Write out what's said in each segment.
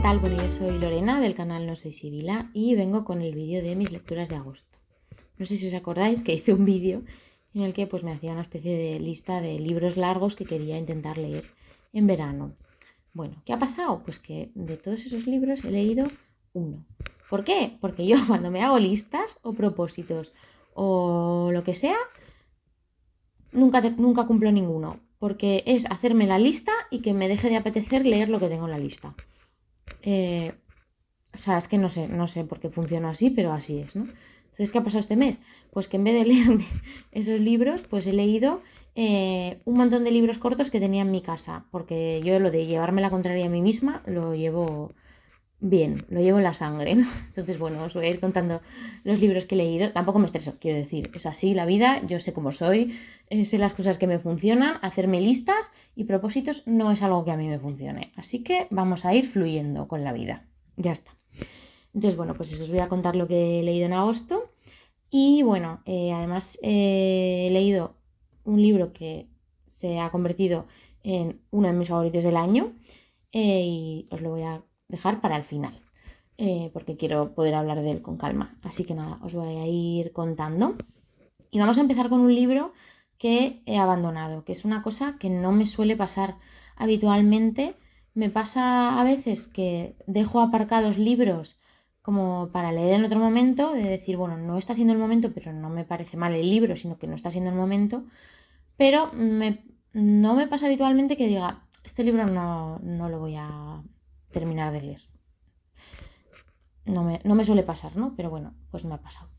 tal? Bueno, yo soy Lorena del canal No Soy Sibila y vengo con el vídeo de mis lecturas de agosto. No sé si os acordáis que hice un vídeo en el que pues me hacía una especie de lista de libros largos que quería intentar leer en verano. Bueno, ¿qué ha pasado? Pues que de todos esos libros he leído uno. ¿Por qué? Porque yo cuando me hago listas o propósitos o lo que sea, nunca cumplo ninguno. Porque es hacerme la lista y que me deje de apetecer leer lo que tengo en la lista. O sea, es que no sé por qué funciona así, pero así es, ¿no? Entonces, ¿qué ha pasado este mes? Pues que en vez de leerme esos libros, pues he leído un montón de libros cortos que tenía en mi casa, porque yo lo de llevarme la contraria a mí misma lo llevo bien, lo llevo en la sangre, ¿no? Entonces, bueno, os voy a ir contando los libros que he leído. Tampoco me estreso, quiero decir, es así la vida, yo sé cómo soy, sé las cosas que me funcionan, hacerme listas y propósitos no es algo que a mí me funcione. Así que vamos a ir fluyendo con la vida. Ya está. Entonces, bueno, pues eso os voy a contar lo que he leído en agosto. Y bueno, además he leído un libro que se ha convertido en uno de mis favoritos del año y os lo voy a dejar para el final, porque quiero poder hablar de él con calma. Así que nada, os voy a ir contando. Y vamos a empezar con un libro que he abandonado, que es una cosa que no me suele pasar habitualmente. Me pasa a veces que dejo aparcados libros como para leer en otro momento, de decir, bueno, no está siendo el momento, pero no me parece mal el libro, sino que no está siendo el momento. Pero no me pasa habitualmente que diga, este libro no lo voy a terminar de leer. No me suele pasar, ¿no? Pero bueno, pues me ha pasado.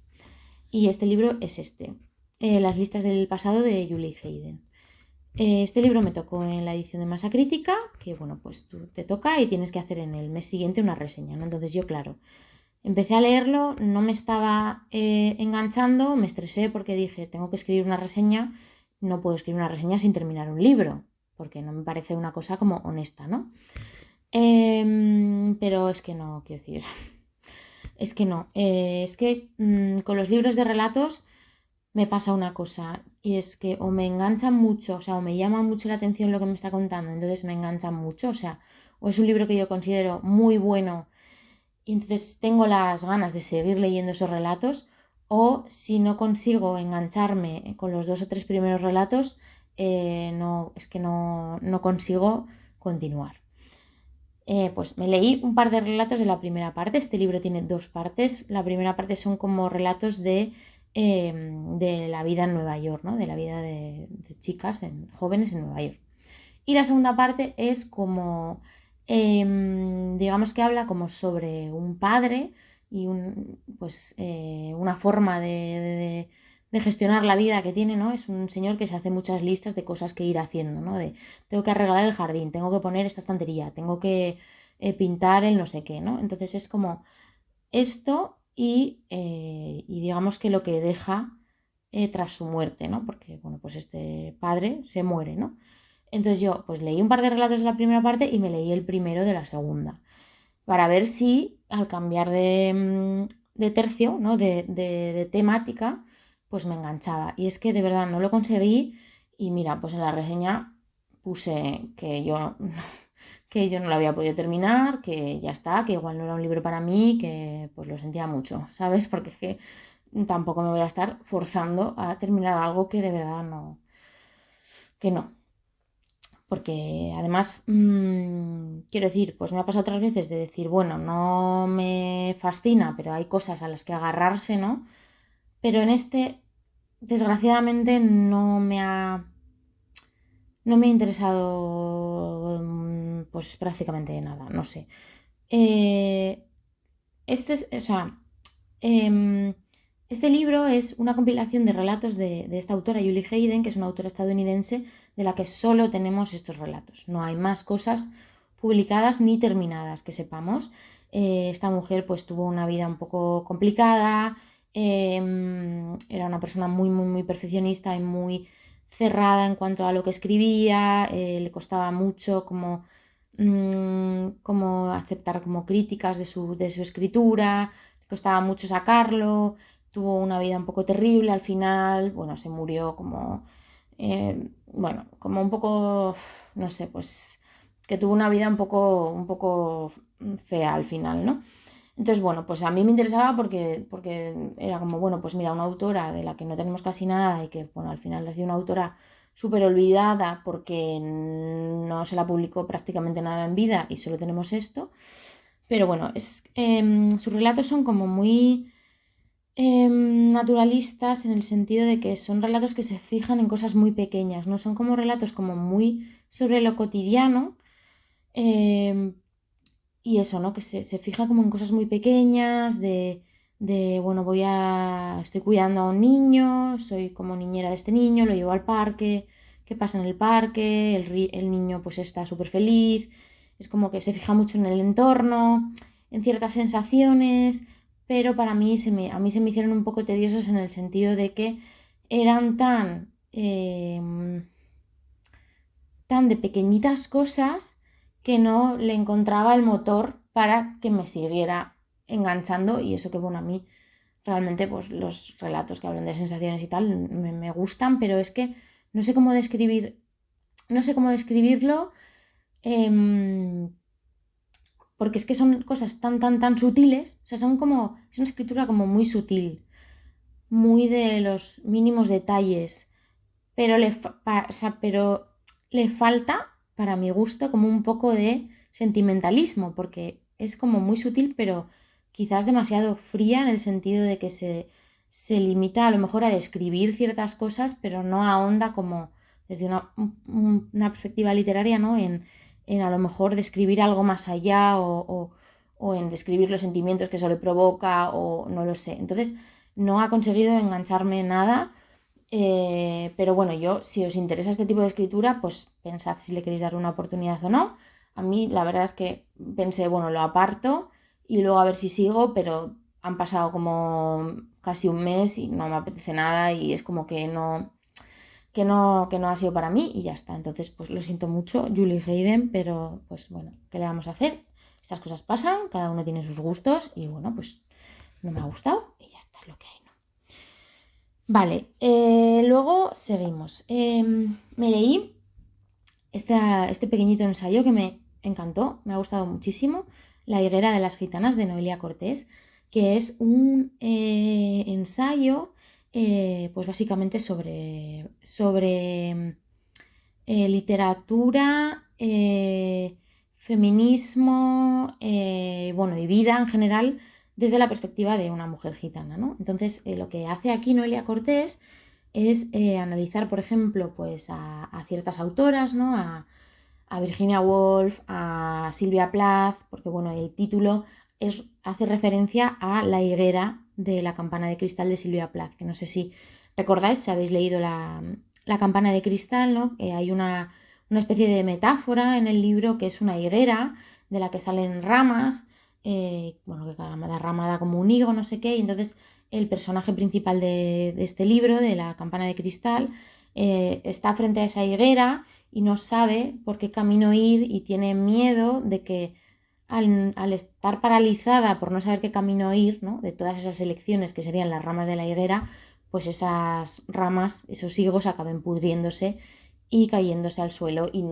Y este libro es este, Las listas del pasado de Julie Hayden. Este libro me tocó en la edición de Masa Crítica, que bueno, pues tú te toca y tienes que hacer en el mes siguiente una reseña, ¿no? Entonces yo, claro, empecé a leerlo, no me estaba enganchando, me estresé porque dije, tengo que escribir una reseña, no puedo escribir una reseña sin terminar un libro, porque no me parece una cosa como honesta, ¿no? Pero es que no, quiero decir, es que no, es que con los libros de relatos me pasa una cosa y es que o me enganchan mucho, o sea, o me llama mucho la atención lo que me está contando, entonces me enganchan mucho, o sea, o es un libro que yo considero muy bueno y entonces tengo las ganas de seguir leyendo esos relatos, o si no consigo engancharme con los dos o tres primeros relatos, es que no consigo continuar. Pues me leí un par de relatos de la primera parte. Este libro tiene dos partes. La primera parte son como relatos de la vida en Nueva York, ¿no? De la vida de chicas, jóvenes en Nueva York. Y la segunda parte es como, digamos que habla como sobre un padre y una forma de gestionar la vida que tiene, ¿no? Es un señor que se hace muchas listas de cosas que ir haciendo, ¿no? De tengo que arreglar el jardín, tengo que poner esta estantería, tengo que pintar el no sé qué, ¿no? Entonces es como esto y digamos que lo que deja tras su muerte, ¿no? Porque, bueno, pues este padre se muere, ¿no? Entonces yo pues leí un par de relatos de la primera parte y me leí el primero de la segunda, para ver si al cambiar de tercio, ¿no? De temática, pues me enganchaba. Y es que de verdad no lo conseguí y mira, pues en la reseña puse que yo no lo había podido terminar, que ya está, que igual no era un libro para mí, que pues lo sentía mucho, ¿sabes? Porque es que tampoco me voy a estar forzando a terminar algo que de verdad que no. Porque además, quiero decir, pues me ha pasado otras veces de decir, bueno, no me fascina, pero hay cosas a las que agarrarse, ¿no? Pero en este, desgraciadamente, no me ha interesado, pues prácticamente nada, no sé. Eh, o sea, em, este libro es una compilación de relatos de esta autora, Julie Hayden, que es una autora estadounidense de la que solo tenemos estos relatos. No hay más cosas publicadas ni terminadas que sepamos. Esta mujer pues tuvo una vida un poco complicada, era una persona muy perfeccionista y muy cerrada en cuanto a lo que escribía, le costaba mucho como aceptar como críticas de su escritura, le costaba mucho sacarlo, tuvo una vida un poco terrible al final, bueno, se murió como, bueno, como un poco, no sé, pues que tuvo una vida un poco fea al final, ¿no? Entonces, bueno, pues a mí me interesaba porque era como, bueno, pues mira, una autora de la que no tenemos casi nada y que, bueno, al final ha sido una autora súper olvidada porque no se la publicó prácticamente nada en vida y solo tenemos esto. Pero bueno, sus relatos son como muy naturalistas en el sentido de que son relatos que se fijan en cosas muy pequeñas, ¿no? Son como relatos como muy sobre lo cotidiano. em, y eso, ¿no? Que se fija como en cosas muy pequeñas, bueno, estoy cuidando a un niño, soy como niñera de este niño, lo llevo al parque, qué pasa en el parque, el niño pues está súper feliz, es como que se fija mucho en el entorno, en ciertas sensaciones, pero para mí a mí se me hicieron un poco tediosos en el sentido de que eran tan de pequeñitas cosas que no le encontraba el motor para que me siguiera enganchando y eso que bueno, a mí realmente pues los relatos que hablan de sensaciones y tal me gustan, pero es que no sé cómo no sé cómo describirlo, eh, porque es que son cosas tan sutiles, o sea, es una escritura como muy sutil, muy de los mínimos detalles, pero pero le falta, para mi gusto, como un poco de sentimentalismo, porque es como muy sutil, pero quizás demasiado fría en el sentido de que se limita a lo mejor a describir ciertas cosas, pero no ahonda como desde una perspectiva literaria, ¿no? En a lo mejor describir algo más allá o en describir los sentimientos que eso le provoca o no lo sé. Entonces, no ha conseguido engancharme nada. Pero bueno, si os interesa este tipo de escritura, pues pensad si le queréis dar una oportunidad o no. A mí la verdad es que pensé, bueno, lo aparto y luego a ver si sigo, pero han pasado como casi un mes y no me apetece nada y es como que no ha sido para mí y ya está. Entonces, pues lo siento mucho, Julie Hayden, pero pues bueno, ¿qué le vamos a hacer? Estas cosas pasan, cada uno tiene sus gustos y bueno, pues no me ha gustado y ya está, es lo que hay, ¿no? Vale, luego seguimos. Me leí este pequeñito ensayo que me encantó, me ha gustado muchísimo, La higuera de las gitanas de Noelia Cortés, que es un ensayo, pues básicamente sobre literatura, feminismo, bueno, y vida en general desde la perspectiva de una mujer gitana, ¿no? Entonces, lo que hace aquí Noelia Cortés es analizar, por ejemplo, pues a ciertas autoras, ¿no? A Virginia Woolf, a Silvia Plath, porque bueno, el título hace referencia a La higuera de La campana de cristal de Silvia Plath, que no sé si recordáis, si habéis leído La campana de cristal, ¿no? Hay una especie de metáfora en el libro que es una higuera de la que salen ramas, bueno, que cada rama da como un higo, no sé qué, y entonces el personaje principal de este libro, de La campana de cristal, está frente a esa higuera y no sabe por qué camino ir y tiene miedo de que al estar paralizada por no saber qué camino ir, ¿no? De todas esas elecciones que serían las ramas de la higuera, pues esas ramas, esos higos acaben pudriéndose y cayéndose al suelo y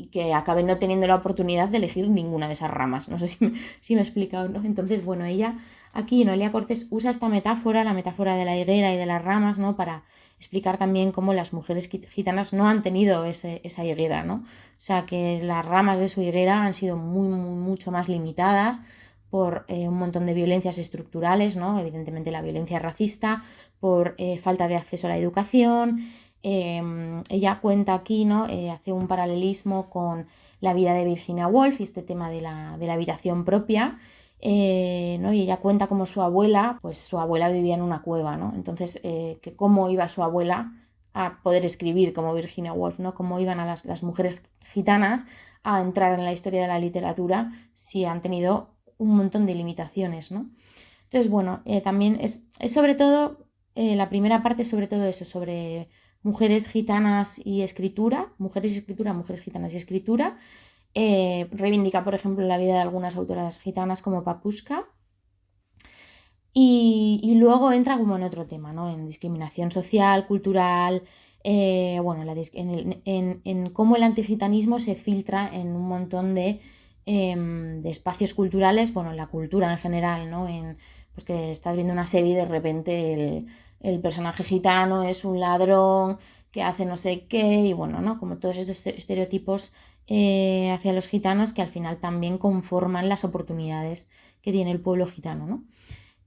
que acaben no teniendo la oportunidad de elegir ninguna de esas ramas. No sé si me he explicado, ¿no? Entonces, bueno, ella aquí, Noelia Cortés, usa esta metáfora, la metáfora de la higuera y de las ramas, ¿no? Para explicar también cómo las mujeres gitanas no han tenido esa higuera, ¿no? O sea, que las ramas de su higuera han sido mucho más limitadas por un montón de violencias estructurales, ¿no? Evidentemente la violencia racista, por falta de acceso a la educación. Ella cuenta aquí, ¿no? Hace un paralelismo con la vida de Virginia Woolf y este tema de la habitación propia. ¿No? Y ella cuenta cómo pues su abuela vivía en una cueva, ¿no? Entonces, que cómo iba su abuela a poder escribir como Virginia Woolf, ¿no? Cómo iban a las mujeres gitanas a entrar en la historia de la literatura si han tenido un montón de limitaciones, ¿no? Entonces, bueno, también es sobre todo, la primera parte es sobre todo eso, sobre mujeres gitanas y escritura, mujeres gitanas y escritura. Reivindica, por ejemplo, la vida de algunas autoras gitanas como Papuska. Y luego entra como en otro tema, ¿no? En discriminación social, cultural, bueno, en cómo el antigitanismo se filtra en un montón de espacios culturales, bueno, la cultura en general, ¿no? Pues que estás viendo una serie y de repente el personaje gitano es un ladrón que hace no sé qué, y bueno, ¿no? Como todos estos estereotipos hacia los gitanos que al final también conforman las oportunidades que tiene el pueblo gitano, ¿no?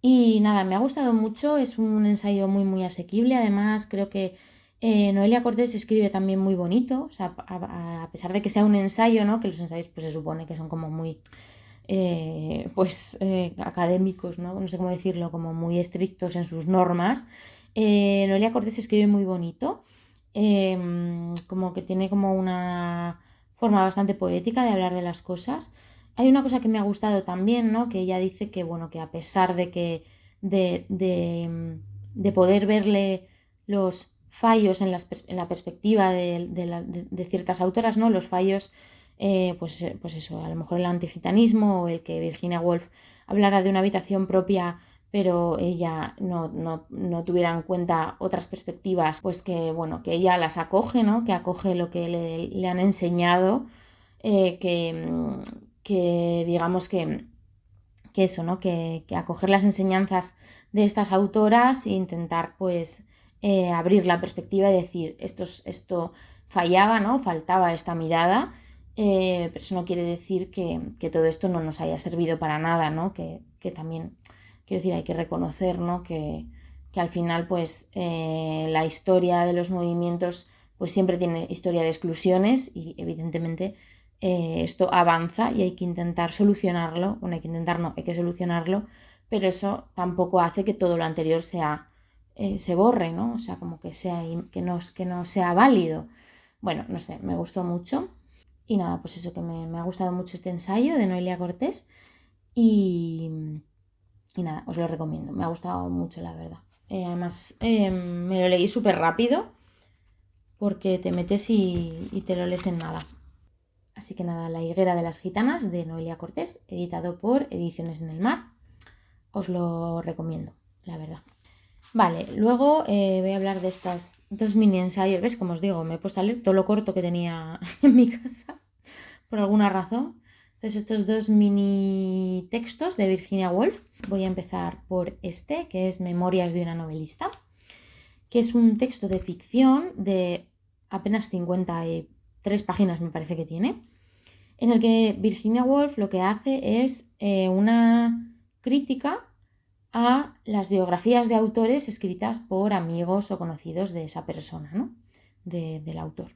Y nada, me ha gustado mucho, es un ensayo muy, muy asequible. Además, creo que Noelia Cortés escribe también muy bonito, o sea, a pesar de que sea un ensayo, ¿no? Que los ensayos pues se supone que son como muy, académicos, ¿no? No sé cómo decirlo, como muy estrictos en sus normas. Noelia Cortés escribe muy bonito, como que tiene como una forma bastante poética de hablar de las cosas. Hay una cosa que me ha gustado también, ¿no? Que ella dice que, bueno, que a pesar de que de poder verle los fallos en la perspectiva de ciertas autoras, ¿no? Los fallos, pues eso, a lo mejor el antigitanismo o el que Virginia Woolf hablara de una habitación propia pero ella no tuviera en cuenta otras perspectivas, pues que, bueno, que ella las acoge, ¿no? Que acoge lo que le han enseñado, eh, que, que digamos que eso, ¿no? Que acoger las enseñanzas de estas autoras e intentar, pues, abrir la perspectiva y decir, esto fallaba, ¿no? Faltaba esta mirada, pero eso no quiere decir que todo esto no nos haya servido para nada, ¿no? Que también, quiero decir, hay que reconocer, ¿no? Que al final, pues, la historia de los movimientos, pues siempre tiene historia de exclusiones y evidentemente esto avanza y hay que intentar solucionarlo, bueno, hay que intentar no, hay que solucionarlo, pero eso tampoco hace que todo lo anterior se borre, ¿no? O sea, como que no sea válido. Bueno, no sé, me gustó mucho. Y nada, pues eso, que me ha gustado mucho este ensayo de Noelia Cortés y, y nada, os lo recomiendo, me ha gustado mucho, la verdad. Además, me lo leí súper rápido porque te metes y te lo lees en nada. Así que nada, La higuera de las gitanas de Noelia Cortés, editado por Ediciones en el Mar. Os lo recomiendo, la verdad. Vale, luego voy a hablar de estas dos mini ensayos. ¿Ves? Como os digo, me he puesto a leer todo lo corto que tenía en mi casa, por alguna razón. Entonces, estos dos mini textos de Virginia Woolf. Voy a empezar por este, que es Memorias de una novelista, que es un texto de ficción de apenas 53 páginas, me parece que tiene, en el que Virginia Woolf lo que hace es una crítica a las biografías de autores escritas por amigos o conocidos de esa persona, ¿no? Del autor.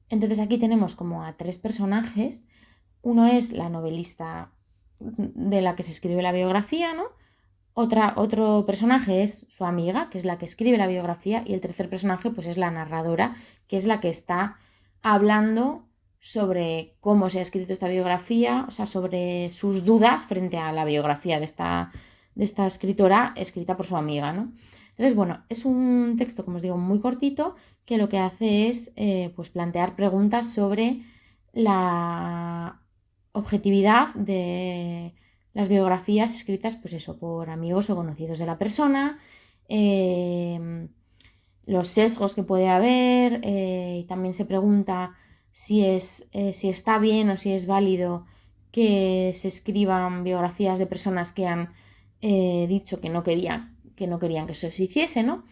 Entonces aquí tenemos como a tres personajes. Uno es la novelista de la que se escribe la biografía, ¿no? Otro personaje es su amiga, que es la que escribe la biografía, y el tercer personaje pues es la narradora, que es la que está hablando sobre cómo se ha escrito esta biografía, o sea, sobre sus dudas frente a la biografía de esta escritora escrita por su amiga, ¿no? Entonces, bueno, es un texto, como os digo, muy cortito, que lo que hace es pues plantear preguntas sobre la objetividad de las biografías escritas, pues eso, por amigos o conocidos de la persona, los sesgos que puede haber, y también se pregunta si está bien o si es válido que se escriban biografías de personas que han dicho que no querían que eso se hiciese, ¿no?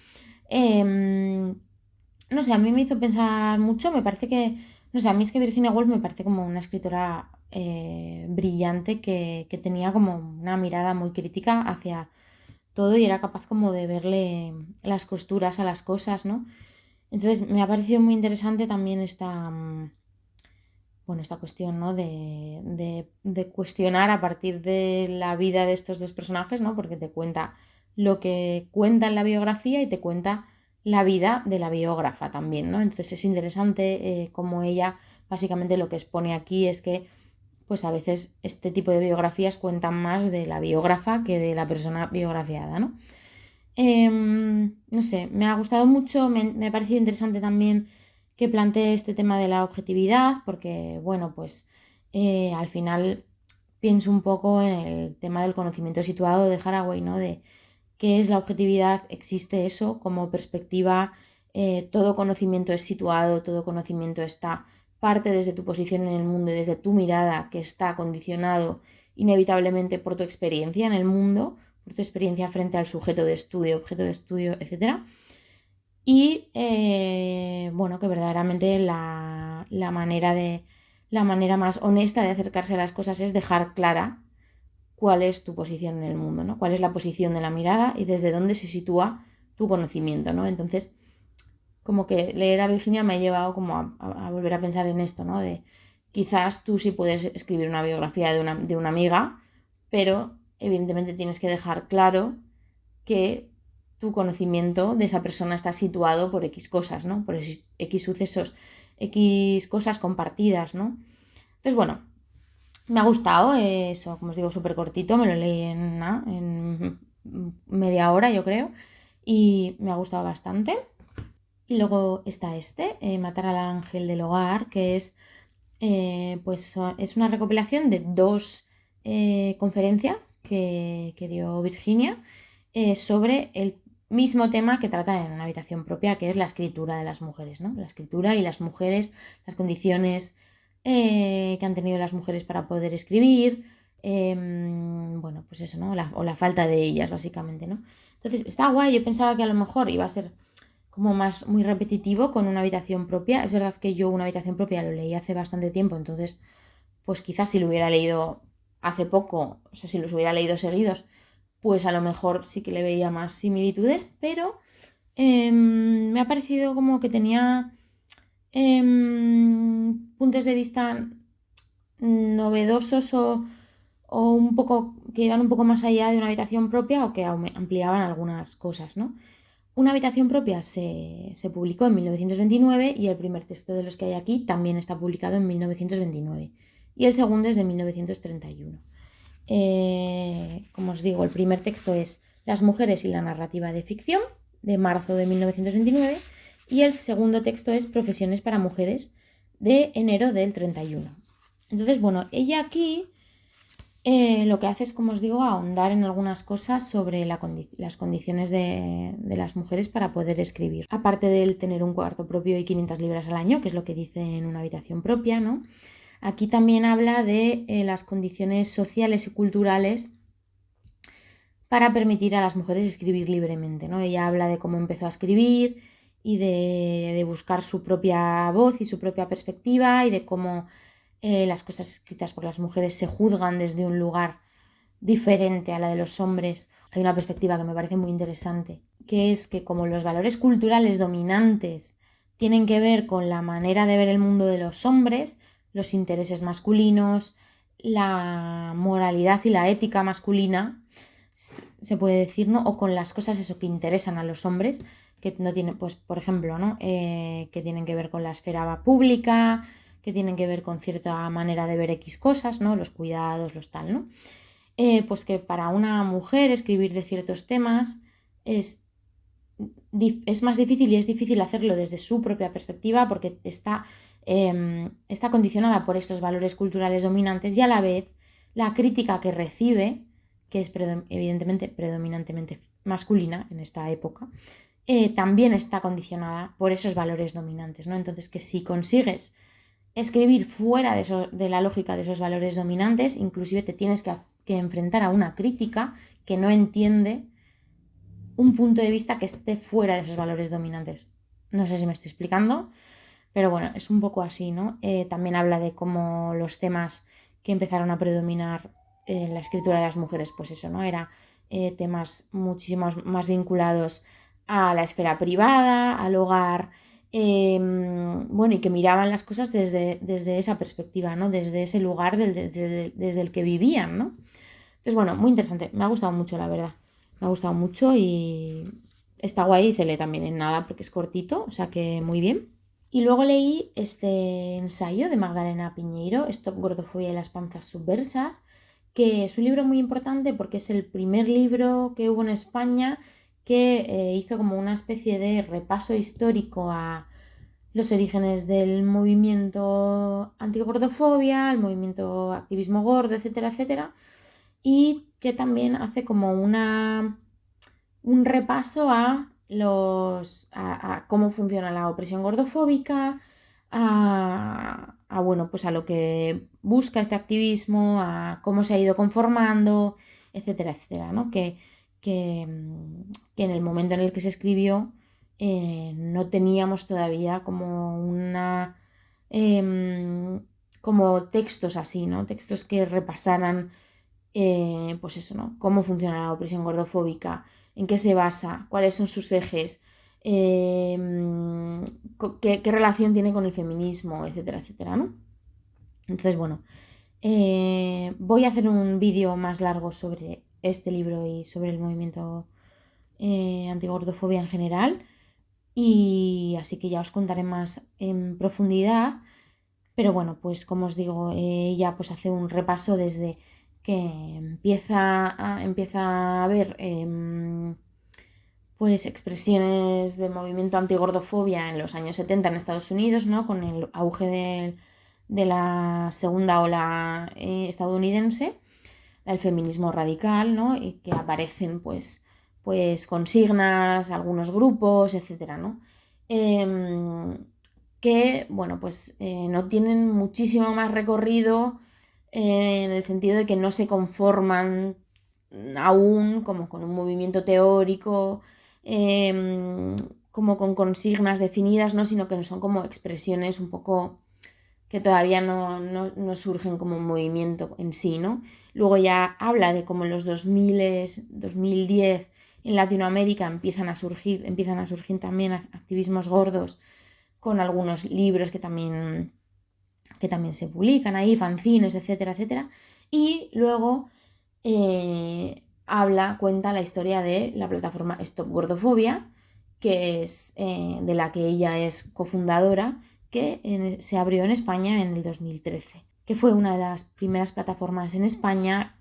No sé, a mí me hizo pensar mucho, me parece que, no sé, a mí es que Virginia Woolf me parece como una escritora brillante que tenía como una mirada muy crítica hacia todo y era capaz como de verle las costuras a las cosas, ¿no? Entonces me ha parecido muy interesante también bueno, esta cuestión, ¿no? De cuestionar a partir de la vida de estos dos personajes, ¿no? Porque te cuenta lo que cuenta en la biografía y te cuenta la vida de la biógrafa también, ¿no? Entonces es interesante cómo ella básicamente lo que expone aquí es que pues a veces este tipo de biografías cuentan más de la biógrafa que de la persona biografiada, ¿no? No sé, me ha gustado mucho, me ha parecido interesante también que plantee este tema de la objetividad, porque, bueno, pues al final pienso un poco en el tema del conocimiento situado de Haraway, ¿no? De qué es la objetividad, existe eso como perspectiva todo conocimiento es situado, todo conocimiento está parte desde tu posición en el mundo y desde tu mirada, que está condicionado inevitablemente por tu experiencia en el mundo, por tu experiencia frente al sujeto de estudio, objeto de estudio, etc. Y bueno, que verdaderamente la manera más honesta de acercarse a las cosas es dejar clara cuál es tu posición en el mundo, ¿no? Cuál es la posición de la mirada y desde dónde se sitúa tu conocimiento, ¿no? Entonces, como que leer a Virginia me ha llevado como a volver a pensar en esto, ¿no? De quizás tú sí puedes escribir una biografía de una amiga, pero evidentemente tienes que dejar claro que tu conocimiento de esa persona está situado por X cosas, ¿no? Por X sucesos, X cosas compartidas, ¿no? Entonces, bueno, me ha gustado eso, como os digo, súper cortito, me lo leí en media hora, yo creo, y me ha gustado bastante. Y luego está Matar al ángel del hogar, que es, es una recopilación de dos conferencias que dio Virginia sobre el mismo tema que trata en una habitación propia, que es la escritura de las mujeres, ¿no? La escritura y las mujeres, las condiciones que han tenido las mujeres para poder escribir, bueno, pues eso, ¿no? O la falta de ellas, básicamente, ¿no? Entonces, está guay, yo pensaba que a lo mejor iba a ser como más muy repetitivo con una habitación propia. Es verdad que yo una habitación propia lo leí hace bastante tiempo, entonces pues quizás si lo hubiera leído hace poco, o sea, si los hubiera leído seguidos, pues a lo mejor sí que le veía más similitudes, pero me ha parecido como que tenía puntos de vista novedosos o un poco que iban un poco más allá de una habitación propia o que ampliaban algunas cosas, ¿no? Una habitación propia se publicó en 1929 y el primer texto de los que hay aquí también está publicado en 1929 y el segundo es de 1931. Como os digo, el primer texto es Las mujeres y la narrativa de ficción, de marzo de 1929, y el segundo texto es Profesiones para mujeres, de enero del 31. Entonces, bueno, ella aquí lo que hace es, como os digo, ahondar en algunas cosas sobre las condiciones de las mujeres para poder escribir. Aparte del tener un cuarto propio y 500 libras al año, que es lo que dice en una habitación propia, ¿no? Aquí también habla de las condiciones sociales y culturales para permitir a las mujeres escribir libremente, ¿no? Ella habla de cómo empezó a escribir y de buscar su propia voz y su propia perspectiva y de cómo las cosas escritas por las mujeres se juzgan desde un lugar diferente a la de los hombres. Hay una perspectiva que me parece muy interesante, que es que como los valores culturales dominantes tienen que ver con la manera de ver el mundo de los hombres, los intereses masculinos, la moralidad y la ética masculina, se puede decir, ¿no? O con las cosas eso que interesan a los hombres, que no tienen, pues, por ejemplo, ¿no? Que tienen que ver con la esfera pública, que tienen que ver con cierta manera de ver X cosas, ¿no? Los cuidados, los tal, ¿no? Pues que para una mujer escribir de ciertos temas es más difícil y es difícil hacerlo desde su propia perspectiva porque está condicionada por estos valores culturales dominantes y a la vez la crítica que recibe, que es evidentemente predominantemente masculina en esta época, también está condicionada por esos valores dominantes, ¿no? Entonces, que si consigues escribir fuera de la lógica de esos valores dominantes, inclusive te tienes que enfrentar a una crítica que no entiende un punto de vista que esté fuera de esos valores dominantes. No sé si me estoy explicando, pero bueno, es un poco así, ¿no? También habla de cómo los temas que empezaron a predominar en la escritura de las mujeres, pues eso, ¿no? Era temas muchísimo más vinculados a la esfera privada, al hogar, bueno, y que miraban las cosas desde esa perspectiva, ¿no? Desde ese lugar, desde el que vivían, ¿no? Entonces, bueno, muy interesante, me ha gustado mucho, la verdad. Me ha gustado mucho y está guay y se lee también en nada porque es cortito, o sea que muy bien. Y luego leí este ensayo de Magdalena Piñeiro, Stop Gordofobia y las panzas subversas, que es un libro muy importante porque es el primer libro que hubo en España que hizo como una especie de repaso histórico a los orígenes del movimiento antigordofobia, el movimiento activismo gordo, etcétera, etcétera, y que también hace como un repaso a a cómo funciona la opresión gordofóbica, bueno, pues a lo que busca este activismo, a cómo se ha ido conformando, etcétera, etcétera, ¿no? Que en el momento en el que se escribió no teníamos todavía como como textos así, ¿no? Textos que repasaran, pues eso, ¿no? Cómo funciona la opresión gordofóbica, en qué se basa, cuáles son sus ejes, qué relación tiene con el feminismo, etcétera, etcétera, ¿no? Entonces, bueno, voy a hacer un vídeo más largo sobre este libro y sobre el movimiento antigordofobia en general, y así que ya os contaré más en profundidad. Pero bueno, pues como os digo, ella pues hace un repaso desde que empieza a haber pues expresiones de movimiento antigordofobia en los años 70 en Estados Unidos, ¿no? Con el auge de la segunda ola estadounidense, el feminismo radical, ¿no? Y que aparecen pues consignas, algunos grupos, etcétera, ¿no? Que, bueno, pues no tienen muchísimo más recorrido en el sentido de que no se conforman aún como con un movimiento teórico, eh, como con consignas definidas, ¿no? Sino que son como expresiones un poco que todavía no surgen como un movimiento en sí, ¿no? Luego ya habla de cómo en los 2010 en Latinoamérica empiezan a surgir también activismos gordos con algunos libros que también se publican ahí, fanzines, etcétera, etcétera. Y luego cuenta la historia de la plataforma Stop Gordofobia, que es de la que ella es cofundadora, que se abrió en España en el 2013, que fue una de las primeras plataformas en España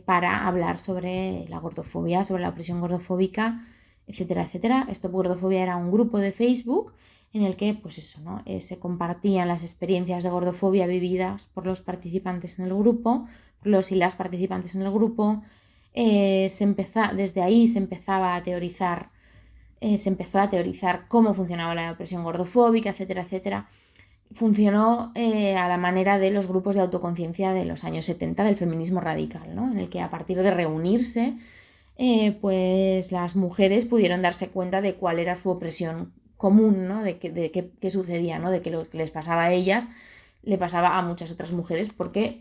para hablar sobre la gordofobia, sobre la opresión gordofóbica, etcétera, etcétera. Stop Gordofobia era un grupo de Facebook en el que, pues eso, ¿no? Se compartían las experiencias de gordofobia vividas por los participantes en el grupo, por los y las participantes en el grupo. Desde ahí se empezaba a teorizar, se empezó a teorizar cómo funcionaba la opresión gordofóbica, etcétera, etcétera. Funcionó a la manera de los grupos de autoconciencia de los años 70 del feminismo radical, ¿no? En el que a partir de reunirse, pues las mujeres pudieron darse cuenta de cuál era su opresión común, ¿no? De qué sucedía, ¿no? De que lo que les pasaba a ellas le pasaba a muchas otras mujeres porque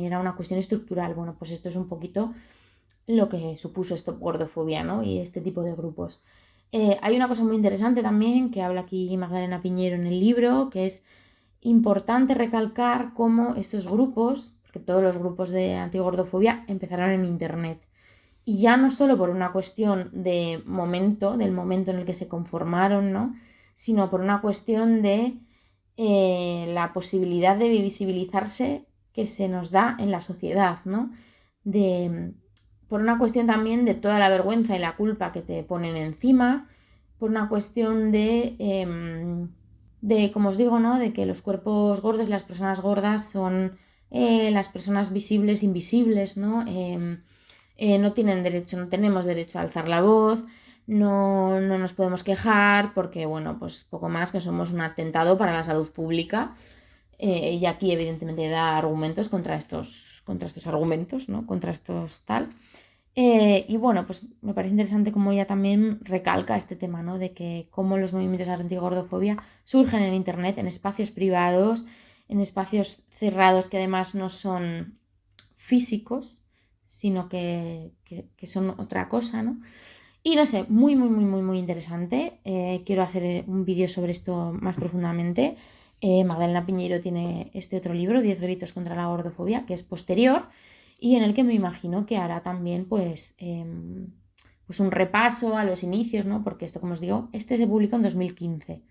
era una cuestión estructural. Bueno, pues esto es un poquito lo que supuso Stop Gordofobia, ¿no? Y este tipo de grupos. Hay una cosa muy interesante también que habla aquí Magdalena Piñero en el libro, que es importante recalcar cómo estos grupos, porque todos los grupos de antigordofobia empezaron en Internet. Y ya no solo por una cuestión del momento en el que se conformaron, ¿no? Sino por una cuestión de la posibilidad de visibilizarse que se nos da en la sociedad, ¿no? Por una cuestión también de toda la vergüenza y la culpa que te ponen encima, por una cuestión como os digo, ¿no? De que los cuerpos gordos, las personas gordas son las personas visibles, invisibles, ¿no? No tienen derecho, no tenemos derecho a alzar la voz, no nos podemos quejar porque, bueno, pues poco más que somos un atentado para la salud pública. Y aquí evidentemente da argumentos contra estos argumentos, ¿no? Contra estos tal. Y bueno, pues me parece interesante cómo ella también recalca este tema, ¿no? De que cómo los movimientos antigordofobia surgen en Internet, en espacios privados, en espacios cerrados que además no son físicos, sino que son otra cosa, ¿no? Y no sé, muy, muy, muy, muy, muy interesante. Quiero hacer un vídeo sobre esto más profundamente. Magdalena Piñeiro tiene este otro libro, 10 gritos contra la gordofobia, que es posterior y en el que me imagino que hará también pues un repaso a los inicios, ¿no? Porque esto, como os digo, este se publicó en 2015.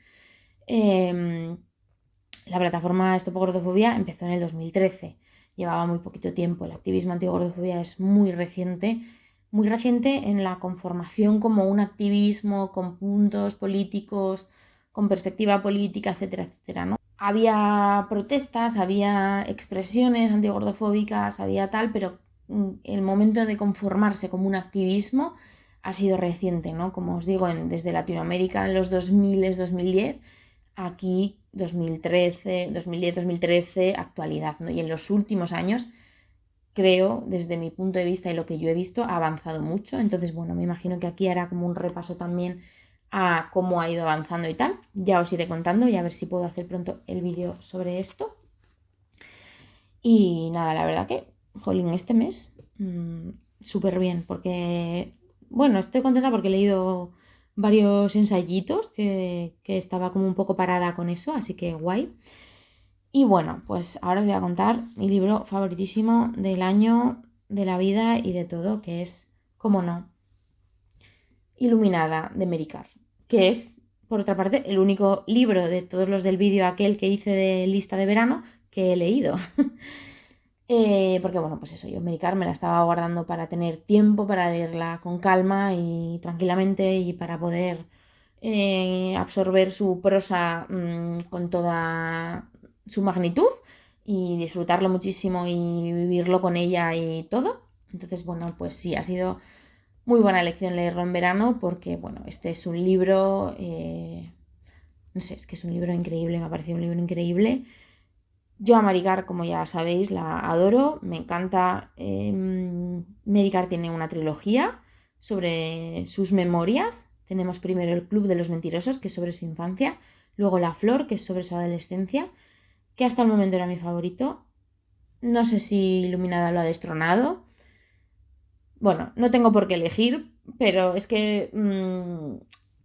La plataforma Stop Gordofobia empezó en el 2013, llevaba muy poquito tiempo. El activismo antigordofobia es muy reciente en la conformación como un activismo con puntos políticos, con perspectiva política, etcétera, etcétera, ¿no? Había protestas, había expresiones antigordofóbicas, había tal, pero el momento de conformarse como un activismo, ha sido reciente, ¿no? Como os digo, desde Latinoamérica en los 2000, 2010, aquí 2013, 2010, 2013, actualidad, ¿no? Y en los últimos años, creo, desde mi punto de vista y lo que yo he visto, ha avanzado mucho. Entonces, bueno, me imagino que aquí hará como un repaso también a cómo ha ido avanzando y tal. Ya os iré contando y a ver si puedo hacer pronto el vídeo sobre esto. Y nada, la verdad que, jolín, este mes súper bien, porque, bueno, estoy contenta porque he leído varios ensayitos que estaba como un poco parada con eso, así que guay. Y bueno, pues ahora os voy a contar mi libro favoritísimo del año, de la vida y de todo, que es, cómo no, Iluminada de Mary Karr, que es, por otra parte, el único libro de todos los del vídeo aquel que hice de lista de verano que he leído. Porque bueno, pues eso, yo Mary Karr me la estaba guardando para tener tiempo para leerla con calma y tranquilamente y para poder absorber su prosa con toda su magnitud y disfrutarlo muchísimo y vivirlo con ella y todo. Entonces, bueno, pues sí, ha sido muy buena elección leerlo en verano porque, bueno, este es un libro, no sé, es que es un libro increíble, me ha parecido un libro increíble. Yo a Mary Karr, como ya sabéis, la adoro, me encanta. Mary Karr tiene una trilogía sobre sus memorias. Tenemos primero El Club de los Mentirosos, que es sobre su infancia, luego La Flor, que es sobre su adolescencia, que hasta el momento era mi favorito. No sé si Iluminada lo ha destronado. Bueno, no tengo por qué elegir, pero es que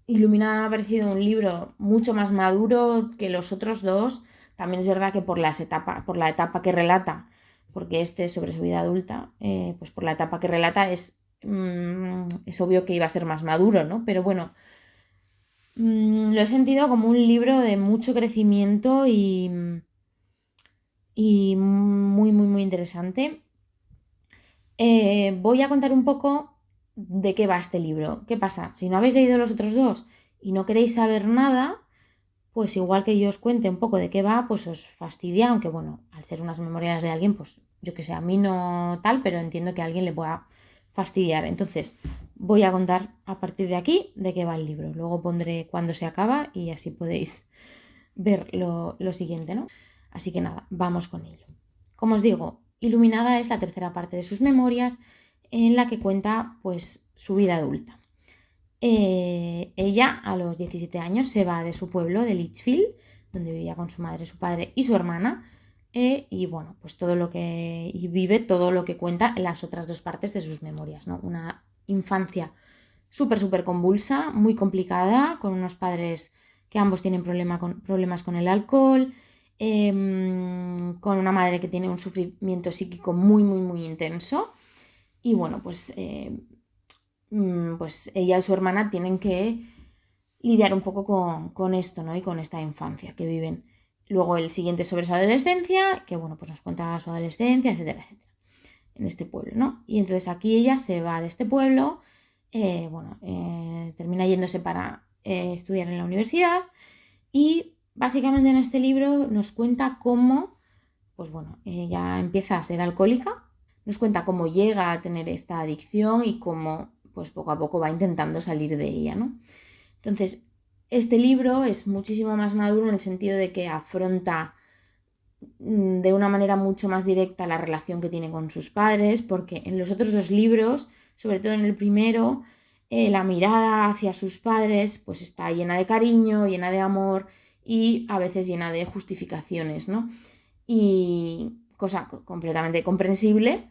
Iluminada me ha parecido un libro mucho más maduro que los otros dos. También es verdad que por la etapa que relata, porque este es sobre su vida adulta, pues por la etapa que relata es obvio que iba a ser más maduro, ¿no? Pero bueno, lo he sentido como un libro de mucho crecimiento y muy, muy, muy interesante. Voy a contar un poco de qué va este libro. ¿Qué pasa? Si no habéis leído los otros dos y no queréis saber nada, pues igual que yo os cuente un poco de qué va, pues os fastidia, aunque bueno, al ser unas memorias de alguien, pues yo que sé, a mí no tal, pero entiendo que a alguien le pueda fastidiar. Entonces, voy a contar a partir de aquí de qué va el libro. Luego pondré cuándo se acaba y así podéis ver lo siguiente, ¿no? Así que nada, vamos con ello. Como os digo, Iluminada es la tercera parte de sus memorias en la que cuenta pues su vida adulta. Ella a los 17 años se va de su pueblo, de Litchfield, donde vivía con su madre, su padre y su hermana, y bueno, pues todo lo que y vive todo lo que cuenta en las otras dos partes de sus memorias, ¿no? Una infancia súper, súper convulsa, muy complicada, con unos padres que ambos tienen problemas con el alcohol, con una madre que tiene un sufrimiento psíquico muy, muy, muy intenso. Y bueno, pues ella y su hermana tienen que lidiar un poco con esto, ¿no? Y con esta infancia que viven. Luego el siguiente es sobre su adolescencia, que bueno, pues nos cuenta su adolescencia, etcétera, etcétera, en este pueblo, ¿no? Y entonces aquí ella se va de este pueblo, termina yéndose para estudiar en la universidad y básicamente en este libro nos cuenta cómo, pues bueno, ella empieza a ser alcohólica, nos cuenta cómo llega a tener esta adicción y cómo, pues poco a poco va intentando salir de ella, ¿no? Entonces, este libro es muchísimo más maduro en el sentido de que afronta de una manera mucho más directa la relación que tiene con sus padres, porque en los otros dos libros, sobre todo en el primero, la mirada hacia sus padres pues está llena de cariño, llena de amor y a veces llena de justificaciones, ¿no? Y cosa completamente comprensible,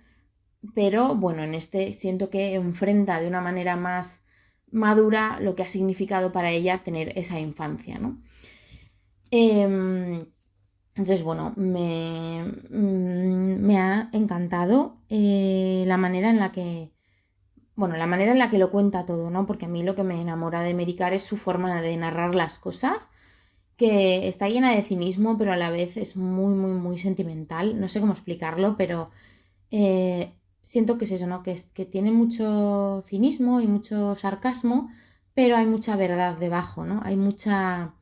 pero bueno, en este siento que enfrenta de una manera más madura lo que ha significado para ella tener esa infancia, ¿no? Entonces, bueno, me ha encantado la manera en la que lo cuenta todo, ¿no? Porque a mí lo que me enamora de Mary Karr es su forma de narrar las cosas, que está llena de cinismo, pero a la vez es muy, muy, muy sentimental. No sé cómo explicarlo, pero siento que es eso, ¿no? Que tiene mucho cinismo y mucho sarcasmo, pero hay mucha verdad debajo, ¿no? Hay mucha...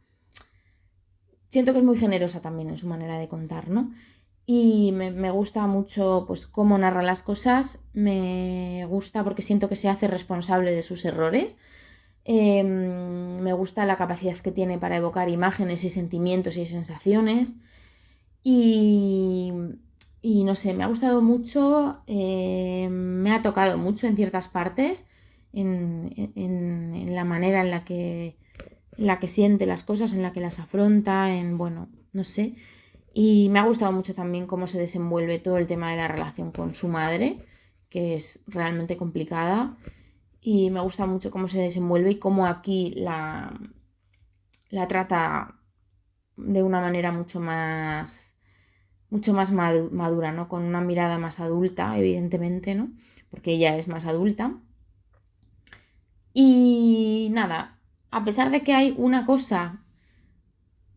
Siento que es muy generosa también en su manera de contar, ¿no? y me gusta mucho pues cómo narra las cosas, me gusta porque siento que se hace responsable de sus errores. Me gusta la capacidad que tiene para evocar imágenes y sentimientos y sensaciones. Y, y no sé, me ha gustado mucho, me ha tocado mucho en ciertas partes, en la manera en la que siente las cosas, en la que las afronta, bueno, no sé. Y me ha gustado mucho también cómo se desenvuelve todo el tema de la relación con su madre, que es realmente complicada. Y me gusta mucho cómo se desenvuelve y cómo aquí la trata de una manera mucho más madura, ¿no? Con una mirada más adulta, evidentemente, ¿no? Porque ella es más adulta. Y nada, a pesar de que hay una cosa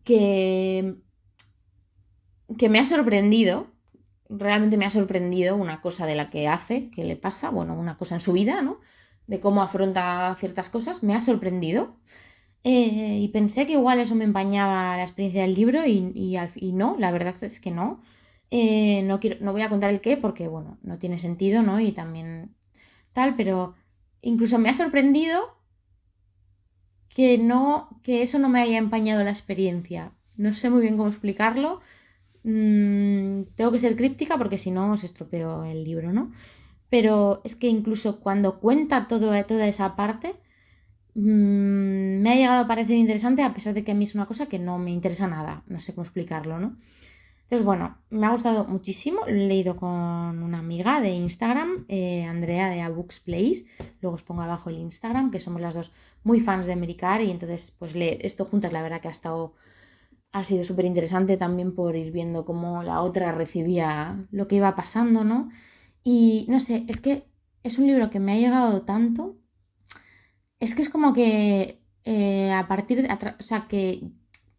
que, que me ha sorprendido, realmente me ha sorprendido una cosa de la que hace, que le pasa, bueno, una cosa en su vida, ¿no? De cómo afronta ciertas cosas, me ha sorprendido. Y pensé que igual eso me empañaba la experiencia del libro y no, la verdad es que no. No voy a contar el qué porque, bueno, no tiene sentido, ¿no? Y también tal, pero incluso me ha sorprendido que eso no me haya empañado la experiencia. No sé muy bien cómo explicarlo. Tengo que ser críptica porque si no os estropeo el libro, ¿no? Pero es que incluso cuando cuenta toda esa parte, me ha llegado a parecer interesante a pesar de que a mí es una cosa que no me interesa nada, no sé cómo explicarlo, ¿no? Entonces, bueno, me ha gustado muchísimo, lo he leído con una amiga de Instagram, Andrea de A Books Place, luego os pongo abajo el Instagram, que somos las dos muy fans de Americar y entonces pues leer esto juntas la verdad que ha sido súper interesante también por ir viendo cómo la otra recibía lo que iba pasando, ¿no? Y no sé, es que es un libro que me ha llegado tanto, es que es como que a partir de, o sea, que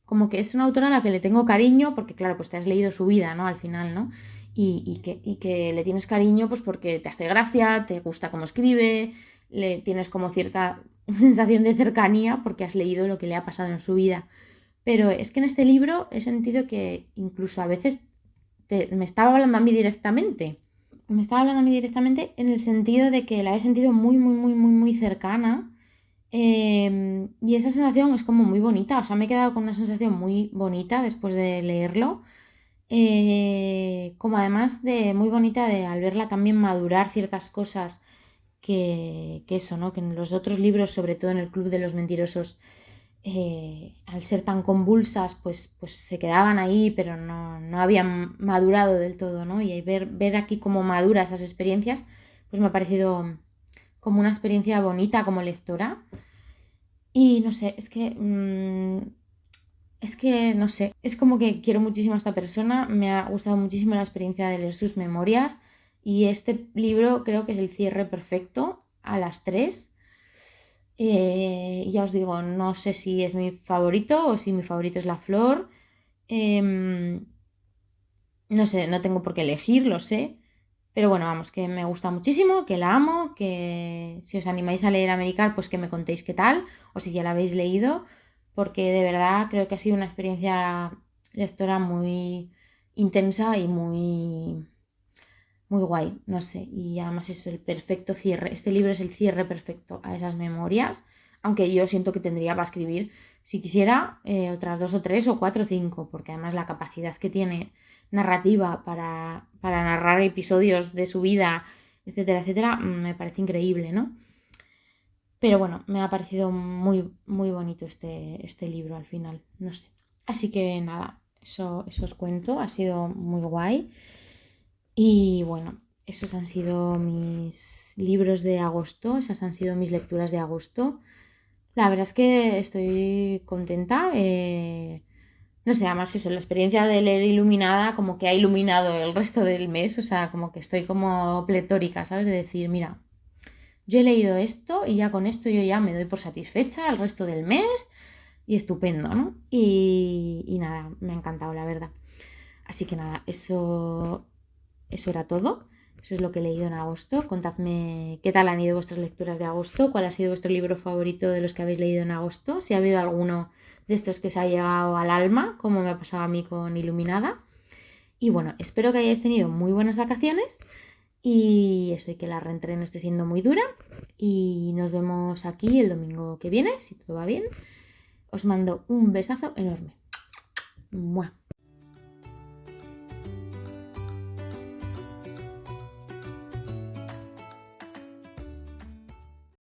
como que es una autora a la que le tengo cariño, porque claro, pues te has leído su vida, ¿no? Al final, ¿no? Y que le tienes cariño, pues porque te hace gracia, te gusta cómo escribe, le tienes como cierta sensación de cercanía porque has leído lo que le ha pasado en su vida. Pero es que en este libro he sentido que incluso a veces me estaba hablando a mí directamente. Me estaba hablando a mí directamente en el sentido de que la he sentido muy, muy, muy, muy, muy cercana. Y esa sensación es como muy bonita, o sea, me he quedado con una sensación muy bonita después de leerlo, como además de muy bonita de al verla también madurar ciertas cosas que eso, ¿no? Que en los otros libros, sobre todo en el Club de los Mentirosos, al ser tan convulsas, pues se quedaban ahí, pero no habían madurado del todo, ¿no? Y ver aquí cómo madura esas experiencias, pues me ha parecido como una experiencia bonita como lectora. Y no sé, es que no sé, es como que quiero muchísimo a esta persona, me ha gustado muchísimo la experiencia de leer sus memorias y este libro creo que es el cierre perfecto a las tres. Ya os digo, no sé si es mi favorito o si mi favorito es La Flor. Em, no sé, no tengo por qué elegir, lo sé. Pero bueno, vamos, que me gusta muchísimo, que la amo, que si os animáis a leer Americar, pues que me contéis qué tal, o si ya la habéis leído, porque de verdad creo que ha sido una experiencia lectora muy intensa y muy guay, no sé. Y además es el perfecto cierre. Este libro es el cierre perfecto a esas memorias, aunque yo siento que tendría para escribir, si quisiera, otras dos o tres o cuatro o cinco, porque además la capacidad que tiene narrativa para narrar episodios de su vida, etcétera, etcétera, me parece increíble, ¿no? Pero bueno, me ha parecido muy, muy bonito este libro al final, no sé. Así que nada, eso os cuento, ha sido muy guay. Y bueno, esos han sido mis libros de agosto, esas han sido mis lecturas de agosto. La verdad es que estoy contenta. No sé, además eso, la experiencia de leer Iluminada como que ha iluminado el resto del mes, o sea, como que estoy como pletórica, ¿sabes? De decir, mira, yo he leído esto y ya con esto yo ya me doy por satisfecha el resto del mes y estupendo, ¿no? Y nada, me ha encantado, la verdad. Así que nada, eso era todo. Eso es lo que he leído en agosto. Contadme qué tal han ido vuestras lecturas de agosto, cuál ha sido vuestro libro favorito de los que habéis leído en agosto, si ha habido alguno de estos que os ha llegado al alma, como me ha pasado a mí con Iluminada. Y bueno, espero que hayáis tenido muy buenas vacaciones y eso, y que la reentré no esté siendo muy dura. Y nos vemos aquí el domingo que viene, si todo va bien. Os mando un besazo enorme. ¡Mua!